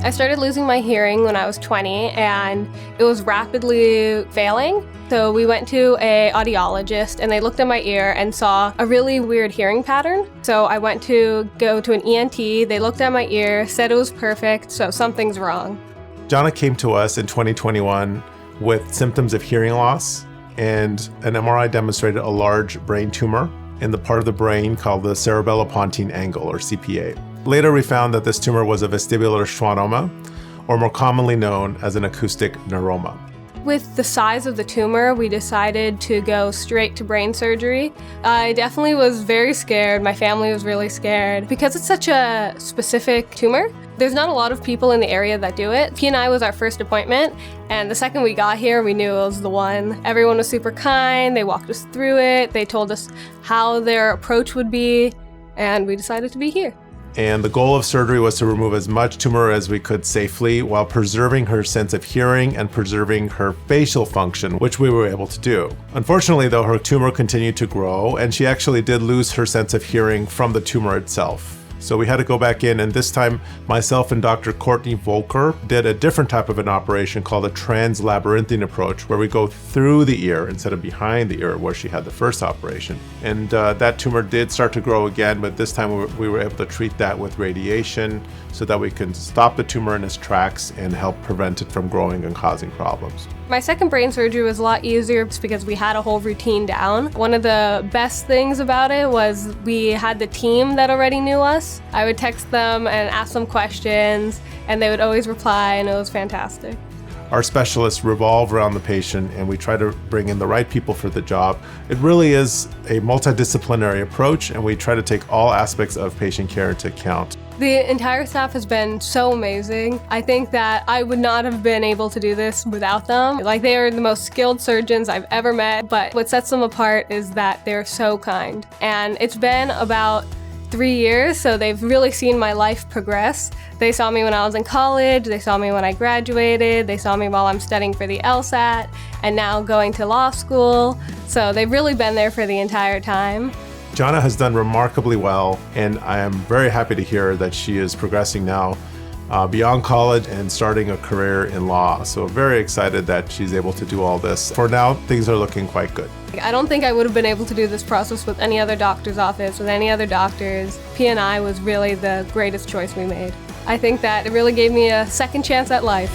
I started losing my hearing when I was 20 and it was rapidly failing. So we went to an audiologist and they looked at my ear and saw a really weird hearing pattern. So I went to go to an ENT, they looked at my ear, said it was perfect, so something's wrong. Jana came to us in 2021 with symptoms of hearing loss, and an MRI demonstrated a large brain tumor in the part of the brain called the cerebellopontine angle, or CPA. Later, we found that this tumor was a vestibular schwannoma, or more commonly known as an acoustic neuroma. With the size of the tumor, we decided to go straight to brain surgery. I definitely was very scared. My family was really scared. Because it's such a specific tumor, there's not a lot of people in the area that do it. P&I was our first appointment, and the second we got here, we knew it was the one. Everyone was super kind. They walked us through it. They told us how their approach would be, and we decided to be here. And the goal of surgery was to remove as much tumor as we could safely while preserving her sense of hearing and preserving her facial function, which we were able to do. Unfortunately, though, her tumor continued to grow, and she actually did lose her sense of hearing from the tumor itself. So we had to go back in, and this time myself and Dr. Courtney Volker did a different type of an operation called a translabyrinthine approach, where we go through the ear instead of behind the ear where she had the first operation. And that tumor did start to grow again, but this time we were able to treat that with radiation so that we can stop the tumor in its tracks and help prevent it from growing and causing problems. My second brain surgery was a lot easier because we had a whole routine down. One of the best things about it was we had the team that already knew us. I would text them and ask them questions, and they would always reply, and it was fantastic. Our specialists revolve around the patient, and we try to bring in the right people for the job. It really is a multidisciplinary approach, and we try to take all aspects of patient care into account. The entire staff has been so amazing. I think that I would not have been able to do this without them. Like, they are the most skilled surgeons I've ever met, but what sets them apart is that they're so kind. And it's been about 3 years, so they've really seen my life progress. They saw me when I was in college, they saw me when I graduated, they saw me while I'm studying for the LSAT, and now going to law school. So they've really been there for the entire time. Jana has done remarkably well, and I am very happy to hear that she is progressing now beyond college and starting a career in law. So very excited that she's able to do all this. For now, things are looking quite good. I don't think I would have been able to do this process with any other doctor's office, with any other doctors. P&I was really the greatest choice we made. I think that it really gave me a second chance at life.